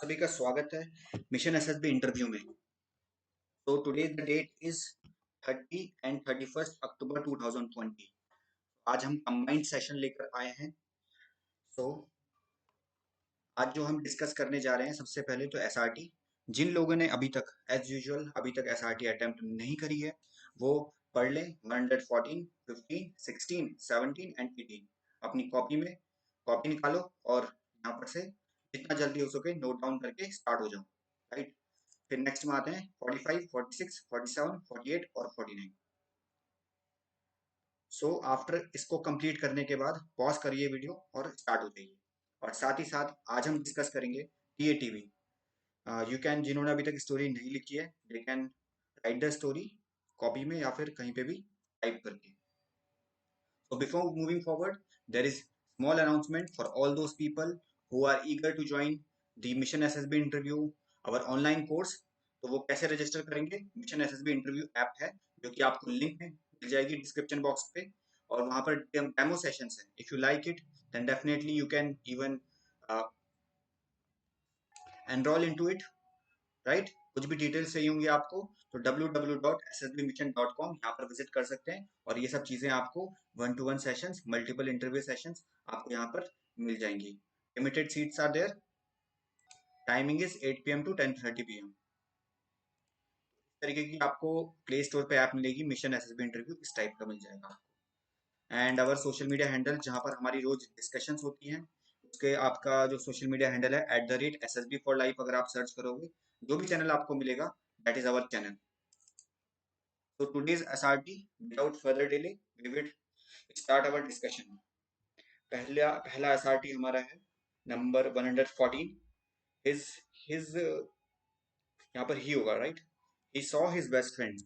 सभी का स्वागत है मिशन एसएसबी इंटरव्यू में। तो today the date is 30 and 31 October 2020। आज हम कंबाइंड सेशन लेकर आए हैं। सो आज जो हम डिस्कस करने जा रहे हैं, सबसे पहले तो एसआरटी। जिन लोगों ने अभी तक एज यूजुअल अभी तक एसआरटी अटेम्प्ट नहीं करी है, वो पढ़ लें 114, 15, 16, 17 एंड 18। अपनी कॉपी में कॉपी निकालो और यहाँ पर से जितना जल्दी हो सके नोट डाउन करके स्टार्ट हो जाओ। राइट। फिर नेक्स्ट में आते हैं 45, 46, 47, 48 और 49। सो आफ्टर इसको कंप्लीट करने के बाद पॉज करिए वीडियो और स्टार्ट हो जाइए। और साथ ही साथ आज हम डिस्कस करेंगे टीएटीवी। यू कैन, जिन्होंने अभी तक स्टोरी नहीं लिखी है, they can write the story copy में या फिर कहीं पे भी टाइप करके। So before moving forward, there is small announcement for all those people who are eager to join the Mission SSB interview, our online course। तो वो कैसे रजिस्टर करेंगे? मिशन एसएसबी इंटरव्यू ऐप है, जो कि आपको लिंक में मिल जाएगी डिस्क्रिप्शन बॉक्स पे। और वहां पर डेमो सेशंस है। If you like it then definitely you can even enrol into it. Right. कुछ भी डिटेल्स चाहिए होंगी आपको तो www.ssbmission.com यहाँ पर विजिट कर सकते हैं। और ये सब चीजें आपको 1-to-1 sessions, multiple interview sessions आपको यहाँ पर मिल जाएंगी। Limited seats are there. Timing is 8 PM to 10:30 PM। इस तरीके की आपको प्ले स्टोर पे ऐप मिलेगी, मिशन एसएसबी इंटरव्यू इस टाइप का मिल जाएगा आपको। And our social media handle, जहाँ पर हमारी रोज डिस्कशंस होती हैं, उसके आपका जो सोशल मीडिया हैंडल है @SSB for life। अगर आप सर्च करोगे जो भी चैनल आपको मिलेगा, that is our channel. So today's SRT, without further delay, we will start our discussion. पहला SRT हमारा है नंबर 114। His his यहाँ पर ही होगा, right. He saw his best friend.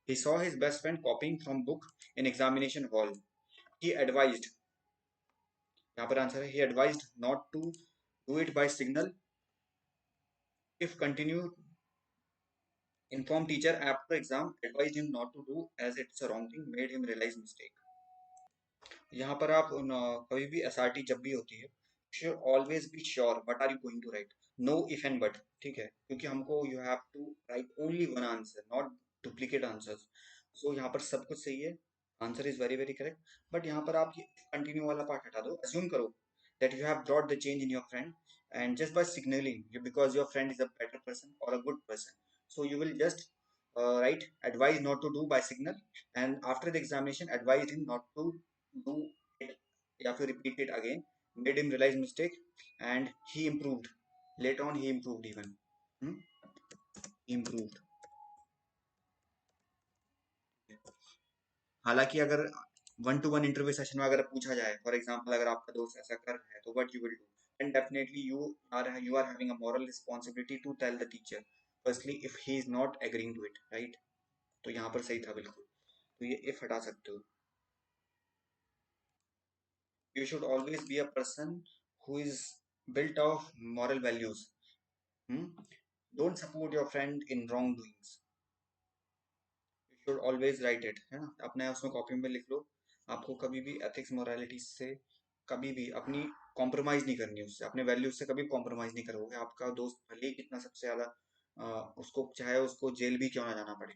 He saw his best friend copying from book in examination hall. He advised, यहाँ पर answer है, he advised not to do it by signal. If continue, inform teacher after exam, advised him not to do as it's a wrong thing, made him realize mistake। यहाँ पर आप कभी भी SRT जब भी होती है, should always be sure what are you going to write, no if and but। ठीक है, क्योंकि हमको you have to write only one answer, not duplicate answers। so यहाँ पर सब कुछ सही है, answer is very very correct. But यहाँ पर आप ये कंटिन्यू वाला पार्ट हटा दो। अज्यूम करो that you have brought the change in your friend, and just by signaling you, because your friend is a better person or a good person, so you will just write advise not to do by signal, and after the examination advise him not to do it या फिर repeat it again, made him realize mistake and he improved, later on he improved even। hmm? improved। हालांकि अगर 1-to-1 interview session में अगर पूछा जाए, for example अगर आपका दोस्त ऐसा कर रहा है तो what you will do, and definitely you are having a moral responsibility to tell the teacher firstly if he is not agreeing to it, right। तो यहाँ पर सही था बिल्कुल। तो ये if हटा सकते हो। You should always be a person who is built of moral values। hmm? Don't support your friend in wrongdoings। You should always write it, है ना, अपने उसमें कॉपी में लिख लो। आपको कभी भी एथिक्स मोरालिटी से कभी भी अपनी कॉम्प्रोमाइज नहीं करनी, उससे अपने वैल्यूज से कभी कॉम्प्रोमाइज नहीं करोगे। आपका दोस्त भले ही कितना सबसे ज्यादा उसको चाहे उसको जेल भी क्यों ना जाना पड़े,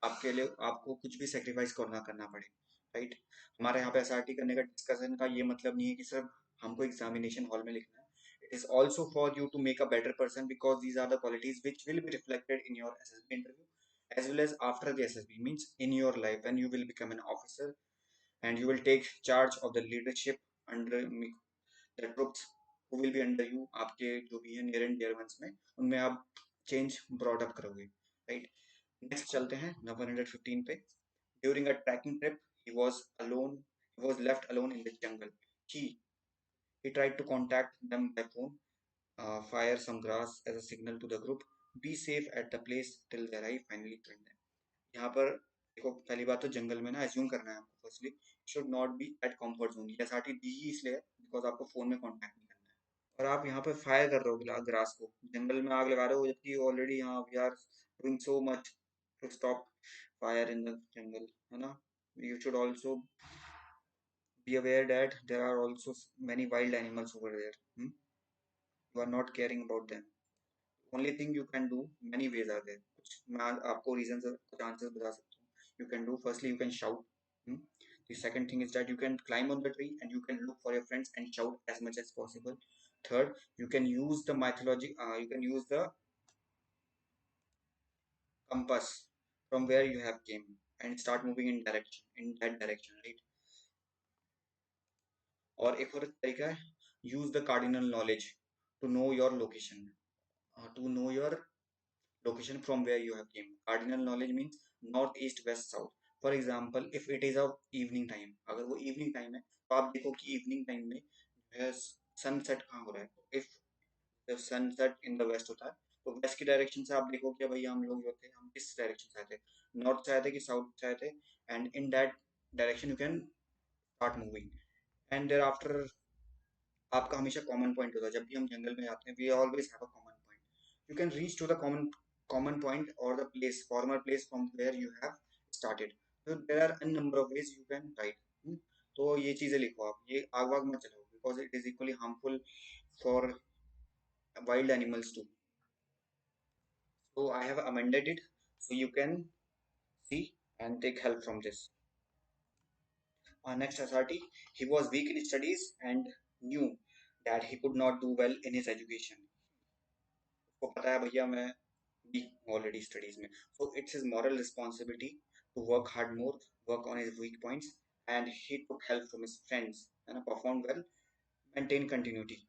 आपके लिए आपको कुछ भी सेक्रीफाइस करना करना पड़े, राइट। हमारे यहाँ पे एसआरटी करने का, डिस्कशन का ये मतलब नहीं है कि सिर्फ हमको एग्जामिनेशन हॉल में लिखना है। It is also for you to make a better person, because these are the qualities which will be reflected in your SSB interview as well as after the SSB, means in your life when you will become an officer and you will take charge of the leadership under the troops who will be under you। आपके जो भी है near and dear ones में, उनमें आप change broad up करोगे, right. Next चलते हैं नंबर 115 पे। During a trekking trip he was left alone in the jungle। he he tried to contact them by phone, fire some grass as a signal to the group, be safe at the place till they arrive, finally join them। यहाँ पर देखो, पहली बात तो जंगल में ना assume करना है आपको, firstly should not be at comfort zone. ये एसआरटी दी ही इसलिए है बिकॉज आपको फोन में कांटेक्ट नहीं करना है। और आप यहाँ पे फायर कर रहे हो ग्रास को, जंगल में आग लगा रहे हो, जबकि ऑलरेडी यहाँ we are doing so much to stop fire in the jungle, है ना। You should also be aware that there are also many wild animals over there। You are not caring about them। Only thing you can do, many ways are there, कुछ मैं आपको reason कुछ answers बता सकता हूँ. You can do firstly you can shout. The second thing is that you can climb on the tree and you can look for your friends and shout as much as possible. Third, you can use the mythology, you can use the compass from where you have came and start moving in that direction, right? और एक और तरीका है, use the cardinal knowledge to know your location, to know your location from where you have came. Cardinal knowledge means north, east, west, south. For example, if it is of evening time, अगर वो evening time है तो आप देखो कि evening time में जो है सनसेट कहाँ हो रहा है. If the sunset in the west होता है तो वेस्ट की डायरेक्शन से आप देखो कि भैया हम लोग जो थे हम किस डायरेक्शन से आए थे, नॉर्थ से आए थे कि साउथ से आए थे. And in that direction you can start moving. And thereafter आपका हमेशा कॉमन पॉइंट होता है. जब भी हम जंगल में जाते हैं we always have a common point. You can reach to the common common point और the place former place from where you have started. तो there are an number of ways you can right. तो ये चीजें लिखो आप, ये आग वाग मत चलाओ because it is equally harmful for wild animals too. So I have amended it so you can see and take help from this. Next SRT, he was weak in studies and knew that he could not do well in his education. उसको पता है भैया मैं weak already studies में. So it's his moral responsibility to work hard more, work on his weak points, and he took help from his friends and performed well, maintain continuity.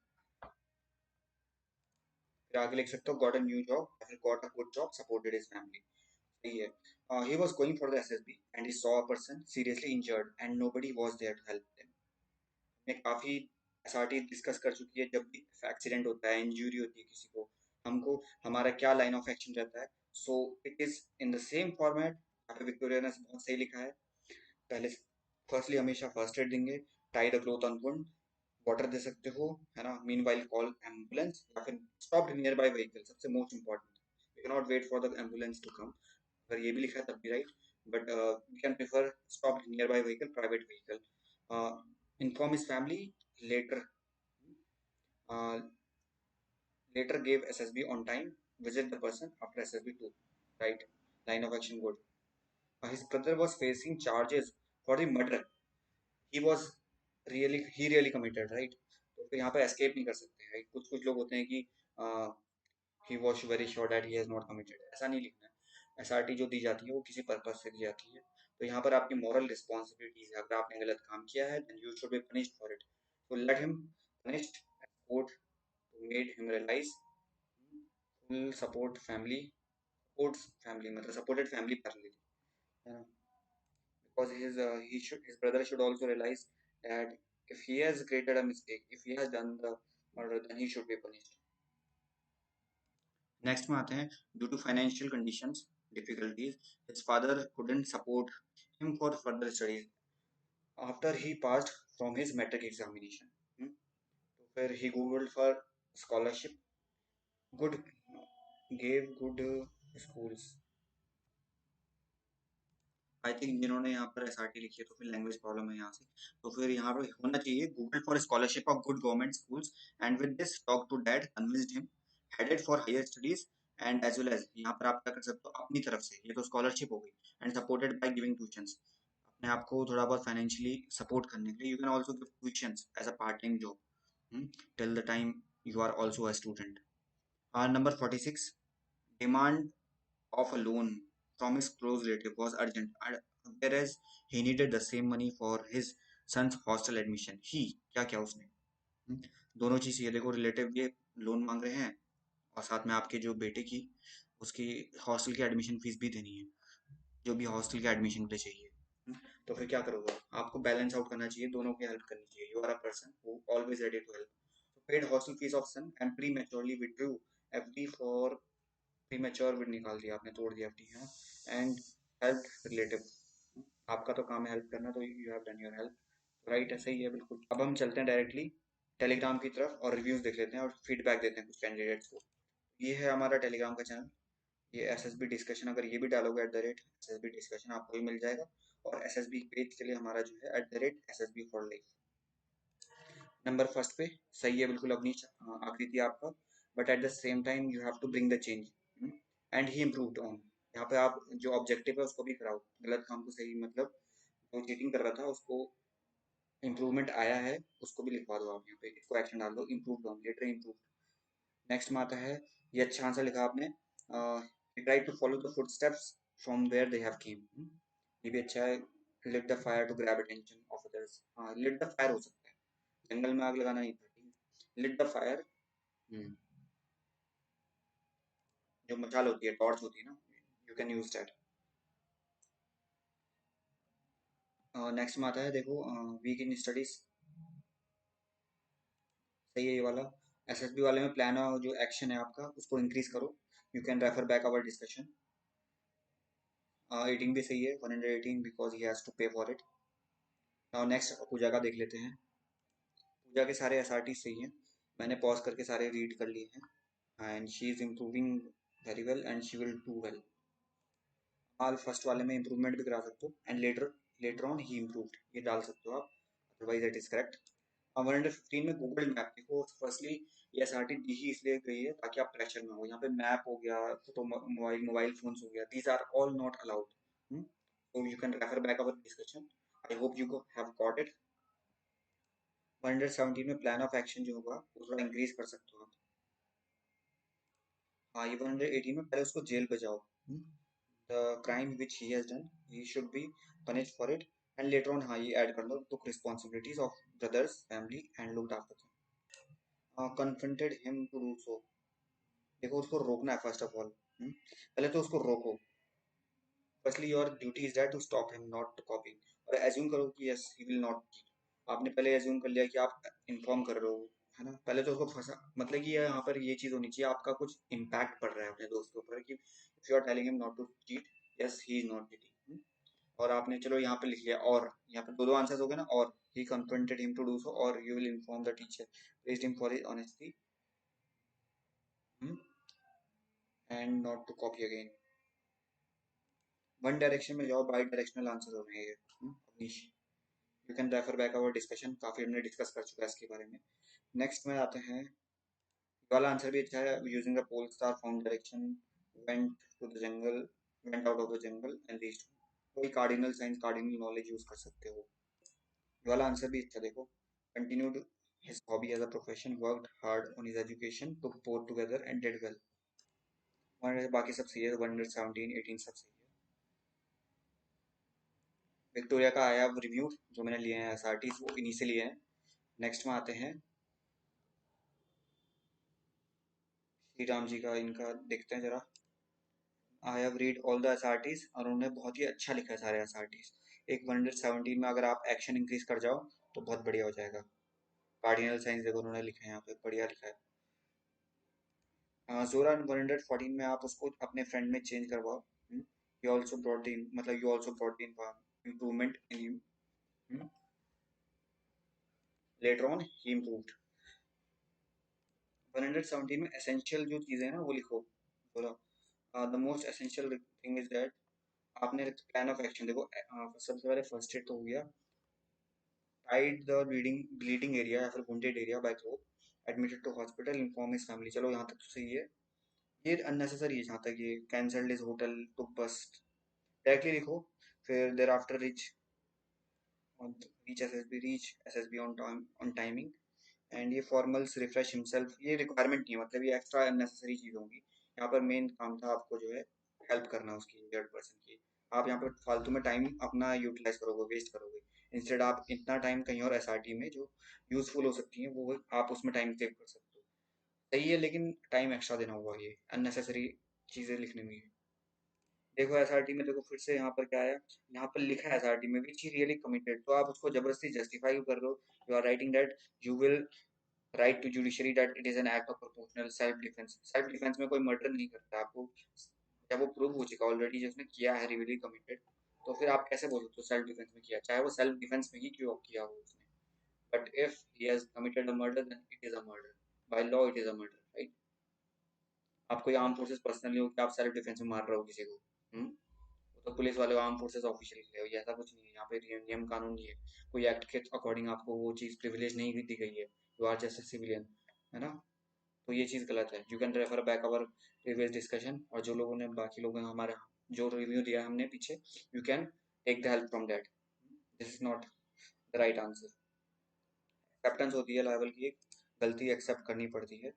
फिर आगे लिख सकते हो got a new job, फिर got a good job, supported his family. सही है. He was going for the SSB and he saw a person seriously injured and nobody was there to help them. हमने काफी SRT discuss कर चुकी है. जब भी एक्सीडेंट होता है, इंजरी होती है किसी को, हमको हमारा क्या लाइन ऑफ एक्शन रहता है. So it is in the same format. यहाँ पे विक्टोरिया ने बहुत सही लिखा है. पहले फर्स्टली हमेशा फर्स्ट एड देंगे, tie the cloth on wound, water दे सकते हो है ना. मीन वाइल कॉल एम्बुलेंस या फिर स्टॉप नियर बाय व्हीकल, सबसे most important. You can not wait for the ambulance to come. अगर ये भी लिखा है तब भी right. But we can prefer stop nearby vehicle, private vehicle. Inform his family later, later gave SSB on time, visit the person after SSB 2, right? Line of action good. His brother was facing charges for the murder. He really committed, right? तो फिर यहाँ पे escape नहीं कर सकते, right? कुछ कुछ लोग होते हैं कि he was very sure that he has not committed. ऐसा नहीं लिखना है. SRT जो दी जाती है वो किसी पर्पज से दी जाती है. तो यहाँ पर आपकी moral responsibilities है. अगर आपने गलत काम किया है then you should be punished for it. So let him punished as court made him realize. Full support family, supports family मतलब supported family parallel, है ना. Because his brother should also realize that if he has created a mistake, if he has done the murder, then he should be punished. Next में आते हैं, due to financial conditions difficulties his father couldn't support him for further studies after he passed from his metric examination. तो फिर he googled for scholarship, good gave good schools. I think जिन्होंने यहाँ पर SRT लिखी है तो फिर language problem है यहाँ से. तो फिर यहाँ पर होना चाहिए Google for scholarship of good government schools and with this talk to dad convinced him, headed for higher studies and as well as. यहाँ पर आप क्या कर सकते हो अपनी तरफ से, ये तो स्कॉलरशिप हो गई, and supported by giving tuitions. अपने आप को थोड़ा बहुत फाइनेंशियली सपोर्ट करने के लिए you can also give tuitions as a part time job till the time you are also a student. Number 46, demand of a loan from his close relative was urgent, whereas he needed the same money for his son's hostel admission. He क्या क्या उसने. हम्म, दोनों चीज ये देखो, relative ये loan मांग रहे हैं और साथ में आपके जो बेटे की उसकी हॉस्टल की एडमिशन फीस भी देनी है, जो भी हॉस्टल के एडमिशन के लिए चाहिए. तो फिर क्या करोगे, आपको बैलेंस आउट करना चाहिए, दोनों की हेल्प करनी चाहिए. You are a person who always ready to help. Paid hostel fees of son and prematurely withdrew FD for, premature भी निकाल दिया आपने, तोड़ दिया एफडी है. एंड हेल्प रिलेटिव, आपका तो काम है हेल्प करना, तो you have done your help, right. ऐसे ही है बिल्कुल. अब हम चलते हैं डायरेक्टली टेलीग्राम की तरफ और रिव्यूज देख लेते हैं और फीडबैक देते हैं कुछ कैंडिडेट्स को. ये है हमारा टेलीग्राम का चैनल. ये एसएसबी डिस्कशन, अगर ये भी डालोगे @SSB डिस्कशन आपको ही मिल जाएगा. और एसएसबी पेज के लिए हमारा जो है @SSB for life. Number first पे सही है बिल्कुल अवनीश आकृति आपका. But at the same time you have to bring the change, and he improved on. यहाँ पे आप जो ऑब्जेक्टिव है उसको भी कराओ, गलत काम को सही, मतलब जो चीटिंग कर रहा था उसको इम्प्रूवमेंट आया है उसको भी लिखवा दो आप, यहाँ पे इसको एक्शन डाल दो, improved on, later improve. Next में आता है, ये अच्छा आंसर लिखा आपने, try to follow the footsteps from where they have came, ये भी अच्छा है। Lit the fire to grab attention of others, हाँ लिट द फायर हो सकता है, जंगल में आग लगाना नहीं था, ठीक है, लिट द फायर, जो मशाल होती है, टॉर्च होती है ना, you can use that. Next में आता है देखो, वीक इन स्टडीज, सही है ये वाला। एसएसबी वाले में प्लान जो एक्शन है आपका उसको इंक्रीज करो, you can refer back our discussion. 18 भी सही है, 118 because he has to pay for it. Next Pooja का देख लेते हैं। पूजा के सारे एसआरटी सही हैं, मैंने पॉज करके सारे रीड कर लिए हैं, and she is improving very well and she will do well. All first वाले में इम्प्रूवमेंट भी करा सकते हो, and later later on he improved, ये डाल सकते हो आप, अदरवाइज इट इज करेक्ट। 115 में गूगल मैप देखो, फर्स्टली ये एसआरटी दी ही इसलिए गई है ताकि आप प्रेशर में हो, यहाँ पे मैप हो गया, तो मोबाइल फोन्स हो गया, these are all not allowed, so you can refer back our discussion. I hope you have got it. 117 में प्लान ऑफ एक्शन जो होगा वो थोड़ा इंक्रीज कर सकते हो आप। हाँ, ये 118 में पहले उसको जेल पे जाओ, the crime which he has done he should be punished for it, and later on हाँ ये ऐड कर दो, took responsibilities of brothers family and looked after them, confronted him to do so, देखो उसको रोकना है फर्स्ट ऑफ ऑल, पहले तो उसको रोको। Firstly your duty is that to stop him not to copy, और एज्यूम करो कि yes he will not cheat, आपने पहले एज्यूम कर लिया कि आप इन्फॉर्म कर रहे हो, है ना, पहले तो उसको फंसा, मतलब कि यहाँ पर ये चीज होनी चाहिए, आपका कुछ इम्पैक्ट पड़ रहा है अपने दोस्त के ऊपर कि if you are telling him not to cheat, yes he is not cheating, और आपने चलो यहाँ पे लिख लिया, और यहाँ पे दो दो आंसर्स हो गए ना, और he confronted him to do so, और you will inform the teacher, praised him for his honesty and not to copy again. One direction में जाओ, बाई डायरेक्शनल आंसर हो रहे हैं ये, Avneesh, you can refer back our discussion, काफी हमने discuss कर चुका है इसके बारे में। नेक्स्ट में आते हैं, वाला आंसर भी अच्छा है, using the pole star from direction went to the jungle, went out of the jungle and reached, कोई cardinal science cardinal knowledge use कर सकते हो, ये वाला आंसर भी अच्छा देखो, continued his hobby as a profession, worked hard on his education, took both together and did well। बाकी सब सही है, 117 18 सब सही है। विक्टोरिया का आया रिव्यू जो मैंने लिए हैं एसआरटी वो इन्हीं से लिए हैं। नेक्स्ट में आते हैं श्री राम जी का, इनका देखते हैं जरा। I have read all the SRTs, और उन्होंने बहुत ही अच्छा लिखा है सारे एसआरटीज। एक 117 में अगर आप एक्शन इंक्रीज कर जाओ तो बहुत बढ़िया हो जाएगा। कार्डिनल साइंस देखो उन्होंने लिखा है यहाँ पे, बढ़िया लिखा है। जोरा 114 में आप उसको अपने फ्रेंड में चेंज करवाओ, यू ऑल्सो ब्रॉट द, मतलब you also brought the improvement in you, later on he improved. 117 में एसेंशियल जो चीजें हैं ना वो लिखो, बोलो the most essential thing is that, आपने प्लान ऑफ एक्शन देखो, सबसे पहले फर्स्ट एड तो हो गया, टाइड द ब्लीडिंग एरिया या फिर wounded area by throw, admitted to hospital, inform his family, चलो यहाँ तक तो सही है। ये अननेसेसरी है जहाँ तक, ये कैंसल्ड हिज होटल, टुक बस, डायरेक्टली लिखो। फिर there after reach SSB on time, on timing, and ये फॉर्मल्स रिफ्रेश हिमसेल्फ, ये रिक्वायरमेंट नहीं है, मतलब ये एक्स्ट्रा अननेसेसरी चीज होगी। यहाँ पर मेन काम था आपको जो है हेल्प करना उसकी इंजर्ड पर्सन की, आप यहाँ पर फालतू में टाइम अपना यूटिलाइज करोगे, वेस्ट करोगे, इंस्टेड आप इतना टाइम कहीं और एसआरटी में जो यूजफुल हो सकती है वो आप उसमें टाइम सेव कर सकते हो। सही है, लेकिन टाइम एक्स्ट्रा देना हुआ ये अननेसेसरी चीजें लिखने में। देखो एसआरटी में देखो फिर से यहाँ पर क्या आया, यहाँ पर लिखा है एसआरटी में विच ही रियली कमिटेड, तो आप उसको जबरदस्ती जस्टिफाई क्यों कर रहे हो, you are writing that you will write to judiciary that it is an act of proportional self defence, self defence में कोई मर्डर नहीं करता, आपको जब वो प्रूव हो चुका ऑलरेडी जिसने किया है रियली कमिटेड, तो फिर आप कैसे बोल सकते हो सेल्फ डिफेंस में किया, चाहे वो सेल्फ डिफेंस में ही क्यों किया हो उसने, but if he has committed a murder then it is a murder, by law it is a murder, right. आप कोई आर्म फोर्सेस पर्सनली हो कि आप सेल्फ डिफेंस में मार रहे हो किसी को, तो पुलिस वाले आर्म फोर्सेस ऑफिशियल के लिए, ऐसा कुछ नहीं है यहाँ पे, नियम कानून नहीं है, कोई एक्ट के अकॉर्डिंग आपको वो चीज़ प्रिविलेज नहीं दी गई है, यू आर जस्ट सिविलियन, है ना। तो ये चीज़ गलत है। You can refer back our previous discussion, और जो लोगों ने बाकी लोगों ने हमारा जो रिव्यू दिया हमने पीछे, you can take the help from that. This is not the right answer. Acceptance होती है लेवल की, एक गलती एक्सेप्ट करनी पड़ती है,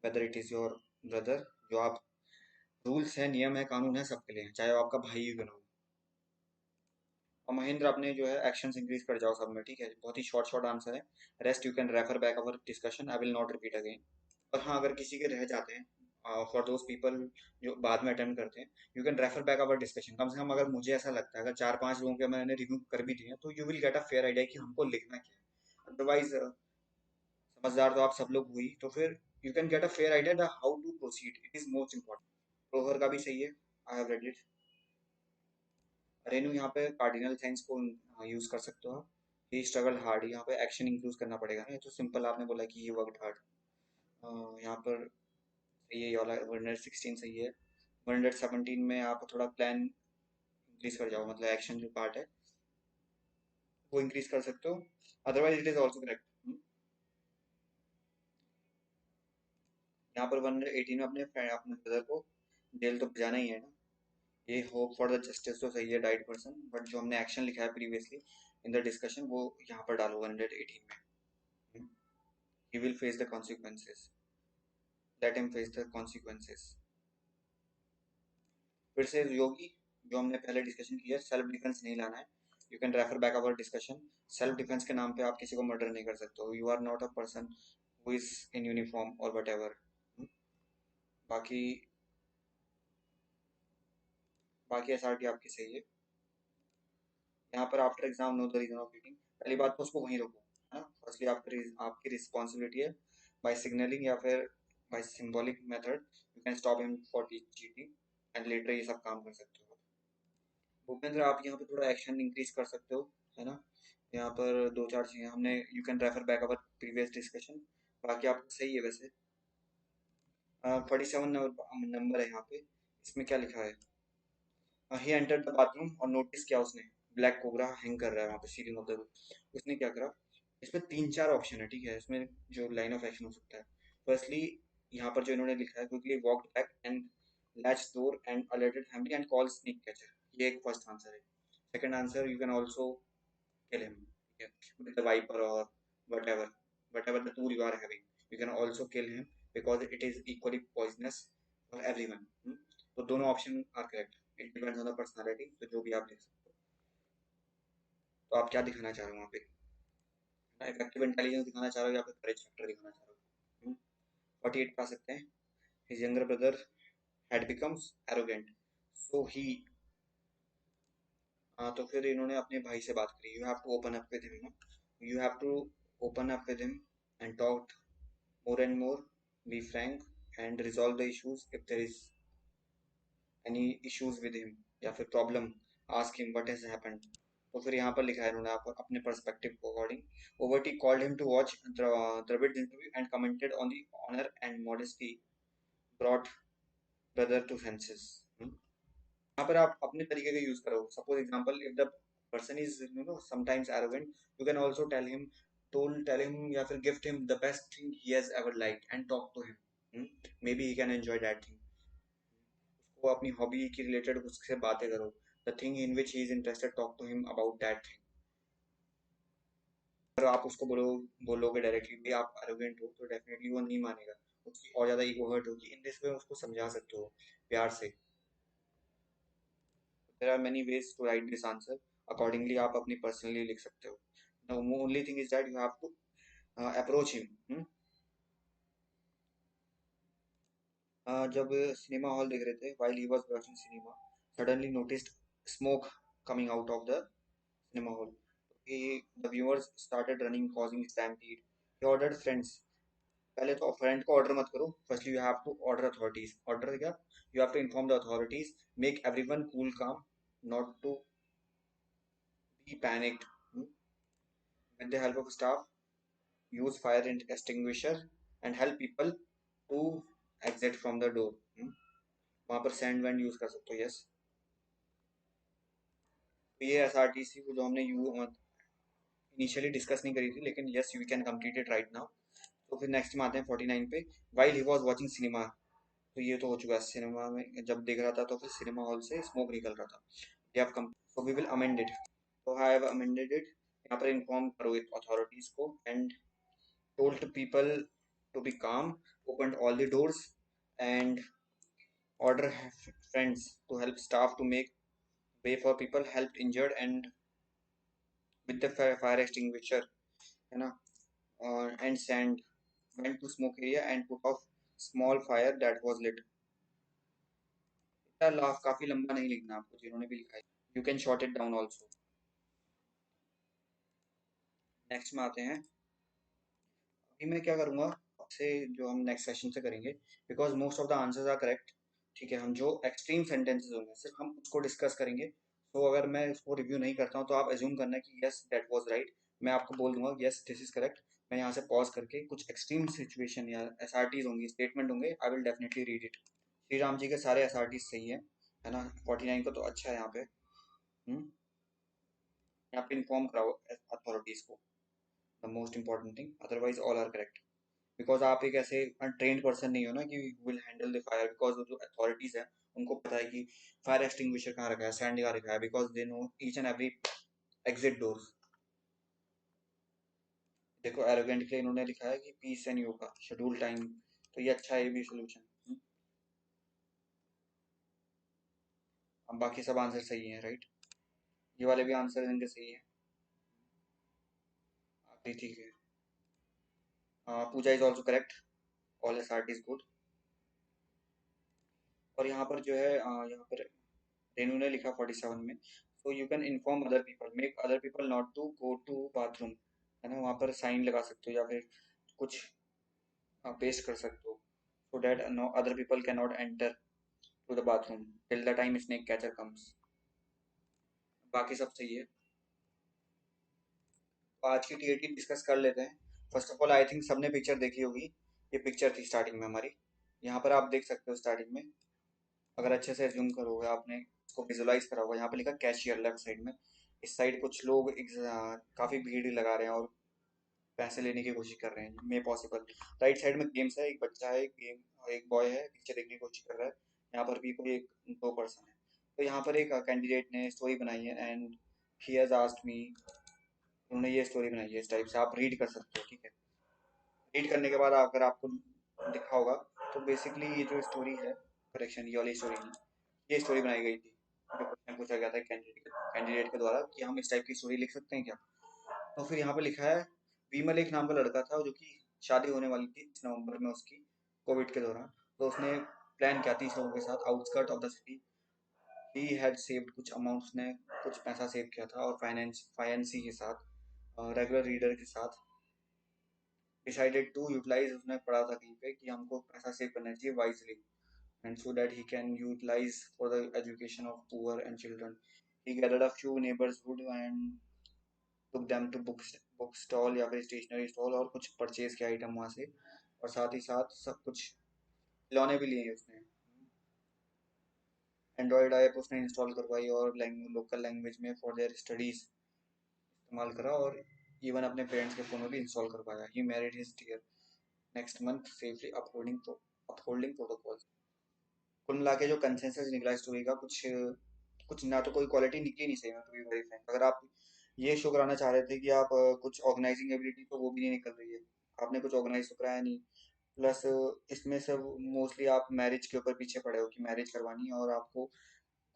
whether it is your brother. जो आप रूल्स है, नियम है, कानून है, सबके लिए है, चाहे वो आपका भाई ही क्यों ना हो। और महेंद्र, आपने जो है एक्शंस इंक्रीज कर जाओ सब में, ठीक है। बहुत ही शॉर्ट शॉर्ट आंसर है। Rest you can refer back our discussion, I will not repeat again. और हाँ, अगर किसी के रह जाते हैं, फॉर दोज पीपल जो बाद में अटेंड करते हैं, you can refer back our discussion. कम से कम अगर मुझे ऐसा लगता है, अगर 4-5 लोगों के मैंने रिव्यू कर भी दिए हैं, तो you will get a fair idea कि हमको लिखना क्या है। अदरवाइज समझदार तो आप सब लोग हुई, तो फिर you can get a fair idea the how to proceed, it is most important. प्रोहर का भी सही है, I have read it. Renu, यहाँ पे कार्डिनल साइंस को यूज कर सकते हो आप। ही स्ट्रगल हार्ड, यहाँ पे एक्शन इंक्लूड करना पड़ेगा ना, ये तो सिंपल आपने बोला कि ही वर्कड हार्ड। यहाँ पर सही है, ये वाला 116 सही है। 117 में आप थोड़ा प्लान इंक्रीज कर जाओ, मतलब एक्शन जो पार्ट है वो इंक्रीज कर सकते हो, otherwise it is also correct. यहाँ पर 118 में अपने अपने ब्रदर को जेल तो जाना ही है ना। ये होप फॉर द जस्टिस तो सही है, डाइट पर्सन, बट जो हमने एक्शन लिखा है प्रीवियसली इन द डिस्कशन, वो यहाँ पर डालो 118 में। He will face the consequences, let him face the consequences. फिर से योगी, जो हमने पहले डिस्कशन किया, सेल्फ डिफेंस नहीं लाना है। You can refer back our discussion. Self defence के नाम पे आप किसी को मर्डर नहीं कर सकते हो, you are not a person who is in uniform और वट एवर। बाकी बाकी एसआरटी आपकी सही है। यहाँ पर after exam know the reason of reading, पहली बात तो उसको वहीं रोको, है ना। फर्स्टली आपकी रिस्पॉन्सिबिलिटी है, बाय सिग्नलिंग या फिर by symbolic method you can stop him for cheating, and later ये सब काम कर सकते हो। भूपेंद्र, आप यहाँ पे थोड़ा एक्शन इंक्रीज कर सकते हो, है ना। यहाँ पर दो चार चीजें हमने, you can refer back our previous discussion. बाकी आपको सही है वैसे। 47 नंबर है यहाँ पे, इसमें क्या लिखा है। ही एंटर्ड द बाथरूम, और नोटिस किया उसने ब्लैक कोबरा हैंग कर रहा है वहाँ पे सीलिंग ऑफ द रूम। उसने क्या करा, इसमें 3-4 ऑप्शन है, ठीक है। इसमें जो लाइन ऑफ एक्शन हो सकता है, फर्स्टली यहाँ पर जो इन्होंने लिखा है, quickly walked back and latch door and alerted family and call snake catcher, ये एक फर्स्ट आंसर है। Second answer, you can also kill him, ठीक है, with the viper or whatever, whatever the tool you are having, you can also kill him because it is equally poisonous for everyone। तो दोनों option are correct, it depends on the personality, तो जो भी आप लिख सकते हो। तो आप क्या दिखाना चाह रहे हो वहाँ पे, इफेक्टिव इंटेलिजेंस दिखाना चाह रहे हो या फिर करेज फैक्टर दिखाना चाह रहे हो। 48 पा सकते हैं। His younger brother had becomes arrogant, so he, तो फिर इन्होंने अपने भाई से बात करी, you have to open up with him, you have to open up with him and talk more and more, be frank and resolve the issues if there is any issues with him या फिर problem, ask him what has happened। तो फिर यहाँ पर लिखा है इन्होंने आप अपने पर्सपेक्टिव को अकॉर्डिंग, ओवरटी called him to watch Dravid interview and commented on the honour and modesty brought brother to senses. यहाँ पर आप अपने तरीके का यूज करो, suppose example, if the person is sometimes arrogant, you can also tell him या फिर gift him the best thing he has ever liked and talk to him, maybe he can enjoy that thing. उसको अपनी hobby की related उससे बातें करो, the thing in which he is interested, talk to him about that thing. अगर आप उसको बोलोगे डायरेक्टली भी आप एरोगेंट हो, तो डेफिनेटली वो नहीं मानेगा, उसकी और ज्यादा ईगो हर्ट होगी। इन दिस वे उसको समझा सकते हो प्यार से। There are many ways to write this answer, accordingly आप अपनी पर्सनली लिख सकते हो। The only thing is that you have to approach him. जब सिनेमा हॉल देख रहे थे, while he was watching cinema, suddenly noticed smoke coming out of the cinema hall. He, the viewers started running, causing stampede. He ordered friends, पहले तो friend को order मत करो, firstly you have to order authorities. Order क्या, you have to inform the authorities, make everyone cool calm, not to be panicked, with the help of staff, use fire extinguisher and help people to exit from the door। वहां पर sand wand use कर सकते हो, yes. तो ये SRTC को जो हमने यू इनिशियली डिस्कस नहीं करी थी, लेकिन yes we can complete it right now. तो फिर नेक्स्ट में आते हैं 49 पे, while he was watching cinema. तो ये तो हो चुका है, सिनेमा में जब देख रहा था तो फिर सिनेमा हॉल से स्मोक निकल रहा था। ये आप कम, so we will amend it. तो आई हैव अमेंडेड इट। यहाँ पर इन्फॉर्म करो अथॉरिटीज को, and told people to be calm, open all the doors, and order friends to help staff to make way for people helped injured, and with the fire extinguisher, है ना, and sand went to smoke area and put off small fire that was lit. काफी लंबा नहीं लिखना आपको, जिन्होंने भी लिखा है you can short it down also. Next में आते हैं। अभी मैं क्या करूँगा आपसे, जो हम नेक्स्ट सेशन से करेंगे, because most of the answers are correct. ठीक है, हम जो एक्सट्रीम सेंटेंसेस होंगे सिर्फ हम उसको डिस्कस करेंगे। तो अगर मैं उसको रिव्यू नहीं करता हूँ तो आप एज्यूम करना है कि यस दैट वाज राइट। मैं आपको बोल दूंगा यस दिस इज करेक्ट। मैं यहाँ से पॉज करके कुछ एक्सट्रीम सिचुएशन या एसआरटीज होंगी, स्टेटमेंट होंगे, I will definitely read it. Shri Ram ji के सारे एसआरटीज सही है ना। 49 को तो अच्छा है यहाँ पे। यहाँ पे इन्फॉर्म कराओ अथॉरिटीज को, the most important thing, otherwise all are correct. Because आप एक ऐसे ट्रेंड पर्सन नहीं हो ना कि will handle the fire, because जो अथॉरिटीज है उनको पता है कि फायर एक्सटिंग्विशर कहाँ रखा है, सैंड कहाँ रखा है, because they know each and every exit doors. देखो एरोगेंट के इन्होंने लिखा है कि peace and yoga schedule time, तो ये अच्छा है, ये भी सोल्यूशन। अब बाकी सब आंसर सही है, राइट। ये वाले भी आंसर इनके सही है। आखिरी ठीक है। Pooja is also correct, all SRT is good. और यहाँ पर जो है यहाँ पर रेनू ने लिखा 47 में, so you can inform other people, make other people not to go to bathroom, है ना। वहाँ पर साइन लगा सकते हो या फिर कुछ पेस्ट कर सकते हो, so that no other people can not enter to the bathroom till the time snake catcher comes. बाकी सब सही है। तो आज की टीएटी डिस्कस कर लेते हैं। First of all I think सबने पिक्चर देखी होगी। ये पिक्चर थी स्टार्टिंग में हमारी, यहाँ पर आप देख सकते हो स्टार्टिंग में, अगर अच्छे से जूम करोगे आपने इसको विजुलाइज करा होगा, यहाँ पे लिखा कैशियर लेफ्ट साइड में। इस साइड कुछ लोग काफी भीड़ लगा रहे हैं और पैसे लेने की कोशिश कर रहे हैं, मे पॉसिबल। राइट साइड में गेम्स है, एक बच्चा है, एक गेम, एक बॉय है पीछे देखने की कोशिश कर रहा है। यहाँ पर भी कोई एक दो पर्सन है। तो यहाँ पर एक कैंडिडेट ने स्टोरी बनाई है, and he has asked me, उन्होंने ये स्टोरी बनाई है इस टाइप से, आप रीड कर सकते हो। ठीक है, रीड करने के बाद अगर आपको दिखा होगा तो बेसिकली ये जो स्टोरी है, करेक्शन ये वाली स्टोरी नहीं, ये स्टोरी बनाई गई थी। जो क्वेश्चन पूछा गया था कैंडिडेट के द्वारा कि हम इस टाइप की स्टोरी लिख सकते हैं क्या। तो फिर यहाँ पे लिखा है, विमल एक नाम का लड़का था जो कि शादी होने वाली थी 30 नवंबर में उसकी, कोविड के दौरान। तो उसने प्लान किया 30 लोगों के साथ outskirt of the city. He had saved कुछ अमाउंट, उसने कुछ पैसा सेव किया था, और फाइनेंसी के साथ, रेगुलर रीडर के साथ डिसाइडेड टू यूटिलाइज, उसने पढ़ा था कहीं पे कि हमको पैसा सेव करना चाहिए wisely, and so that he can utilize for the education of poor and children. He gathered a few neighborhood and took them to book stall या फिर स्टेशनरी स्टॉल, और कुछ परचेज के आइटम वहाँ से, और साथ ही साथ सब कुछ खिलौने भी लिए उसने। एंड्रॉयड ऐप उसने इंस्टॉल करवाई और लोकल लैंग्वेज में फॉर देयर स्टडीज इस्तेमाल करा, और इवन अपने पेरेंट्स के फ़ोन में भी इंस्टॉल करवाया। He married his dear next month safely upholding protocols. कुल मिला के जो कंसेंसस निकला स्टोरी का, कुछ कुछ ना तो कोई क्वालिटी निकली नहीं सही में, टू बी वेरी फ्रैंक। अगर आप ये शो कराना चाह रहे थे कि आप कुछ ऑर्गेनाइजिंग एबिलिटी, तो वो भी नहीं निकल रही है। आपने कुछ ऑर्गेनाइज तो कराया नहीं। प्लस इसमें सब मोस्टली आप मैरिज के ऊपर पीछे पड़े हो कि मैरिज करवानी है, और आपको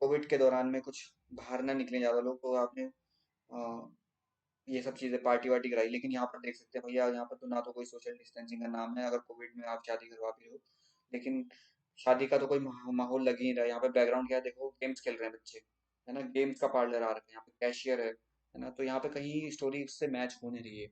कोविड के दौरान में कुछ बाहर ना निकले ज़्यादा लोग, तो आपने ये सब चीज़ें पार्टी वार्टी कराई। लेकिन यहाँ पर देख सकते हैं भैया, यहाँ पर तो ना तो कोई सोशल डिस्टेंसिंग का नाम है, अगर कोविड में आप शादी करवा भी हो, लेकिन शादी का तो कोई माहौल लग ही नहीं रहा है। यहाँ पे बैकग्राउंड क्या है, देखो गेम्स खेल रहे हैं बच्चे, है ना, गेम्स का पार्लर आ रखा है, यहाँ पे कैशियर है ना। तो यहाँ पे कहीं स्टोरी उससे मैच हो नहीं रही है।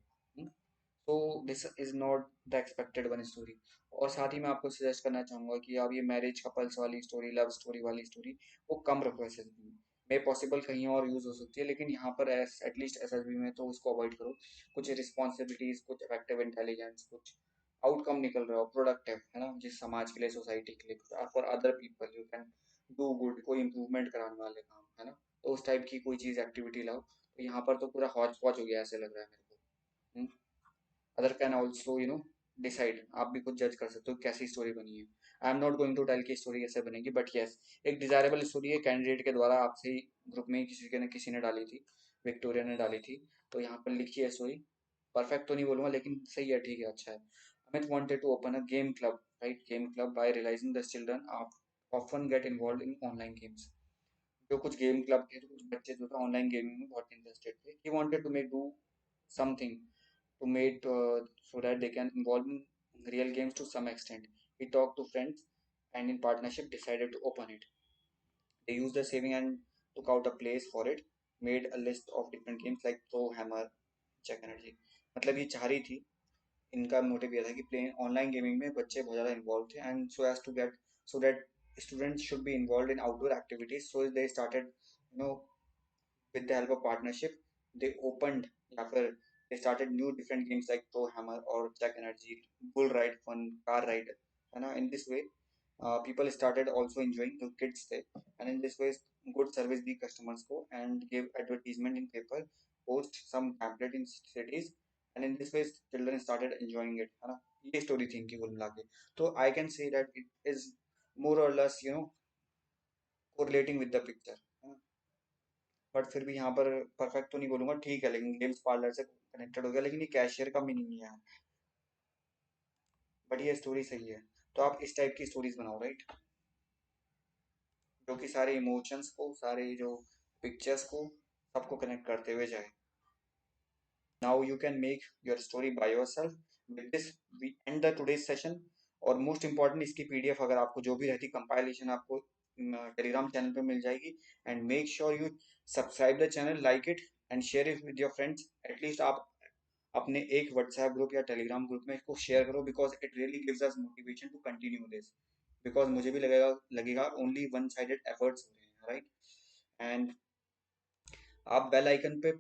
तो this is not the expected one story. और साथ ही मैं आपको सजेस्ट करना चाहूंगा कि आप ये मैरिज कपल्स वाली स्टोरी, लव स्टोरी वाली स्टोरी, वो कम रखो एसएसबी में। पॉसिबल कहीं और यूज हो सकती है, लेकिन यहाँ पर एटलीस्ट एसएसबी में तो उसको अवॉइड करो। कुछ रिस्पॉन्सिबिलिटीज, कुछ इफेक्टिव इंटेलिजेंस, कुछ आउटकम निकल रहा हो प्रोडक्टिव, है ना, जिस समाज के लिए, सोसाइटी के लिए, for other people you can do good, कोई इंप्रूवमेंट कराने वाले काम, है ना। तो उस टाइप की कोई चीज एक्टिविटी लाओ। तो यहाँ पर तो पूरा हौच पौच हो गया ऐसे लग रहा है मेरे को। अदर कैन ऑल्सो, डिसाइड, आप भी खुद जज कर सकते हो कैसी स्टोरी बनी है। I am not going to tell की स्टोरी कैसे बनेगी, बट यस, एक डिजायरेबल स्टोरी है, कैंडिडेट के द्वारा आपसे ही ग्रुप में किसी ने डाली थी, विक्टोरिया ने डाली थी। तो यहाँ पर लिखी है स्टोरी, परफेक्ट तो नहीं बोलूंगा लेकिन सही है, ठीक है, अच्छा है। Amit wanted to open a game club, right? Game club by realizing the children often get involved in online games. जो कुछ गेम क्लब थे, तो कुछ बच्चे जो थे ऑनलाइन गेमिंग में बहुत इंटरेस्टेड थे। He wanted to make do something to make so that they can involve in real games to some extent. We talked to friends and in partnership decided to open it. They used the saving and took out a place for it, made a list of different games like throw, hammer, check energy. मतलब ये चाह रही थी, इनका motive ये था कि play online gaming में बच्चे बहुत ज़्यादा इन्वॉल्व थे, and so as to get so that students should be involved in outdoor activities, so they started, you know, with the help of partnership, they opened या फिर they started new different games like Pro Hammer or Check Energy, Bull Ride Fun, Car Ride, है ना? In this way, people started also enjoying, the kids थे, and in this way good service the customers को and gave advertisement in paper, post some pamphlet in cities, and in this way children started enjoying it, है ना? ये story थी इनकी कुल मिला के। तो I can say that it is more or less, you know, correlating with the picture, है ना? बट फिर भी यहाँ पर परफेक्ट तो नहीं बोलूंगा, ठीक है, लेकिन गेम्स पार्लर से कनेक्टेड हो गया, लेकिन ये कैशियर का मीनिंग नहीं है, बट ये स्टोरी सही है। तो आप इस टाइप की स्टोरीज बनाओ, राइट, जो कि सारे इमोशंस को, सारे जो पिक्चर्स को, सबको कनेक्ट करते हुए जाए। Now you can make your story by yourself. With this we end the today's session. और मोस्ट इंपॉर्टेंट, इसकी पीडीएफ अगर आपको जो भी रहती कंपाइलेशन आपको टेलीग्राम चैनल पे मिल जाएगी। And make sure you subscribe the channel, like it and share it with your friends. At least आप अपने एक व्हाट्सएप ग्रुप या टेलीग्राम ग्रुप में इसको शेयर करो, because it really gives us motivation to continue this. Because मुझे भी लगेगा लगेगा ओनली वन साइडेड एफर्ट्स हो रहे हैं, राइट। एंड आप बेल आइकन पे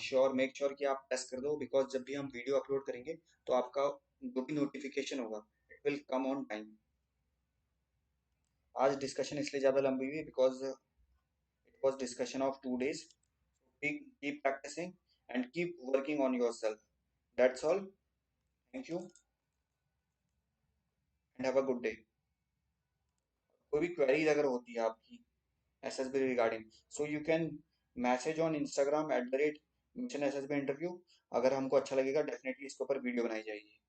श्योर मेक श्योर कि आप प्रेस कर दो, बिकॉज जब भी हम वीडियो अपलोड करेंगे तो आपका जो भी नोटिफिकेशन होगा it will come on time. आज डिस्कशन इसलिए ज़्यादा लंबी हुई because it was discussion of 2 days। Keep practising and keep working on yourself. That's all. Thank you and have a good day. कोई भी क्वेरीज अगर होती है आपकी SSB regarding, so you can message on Instagram @mission SSB interview. अगर हमको अच्छा लगेगा डेफिनेटली इसके ऊपर वीडियो बनाई जाएगी।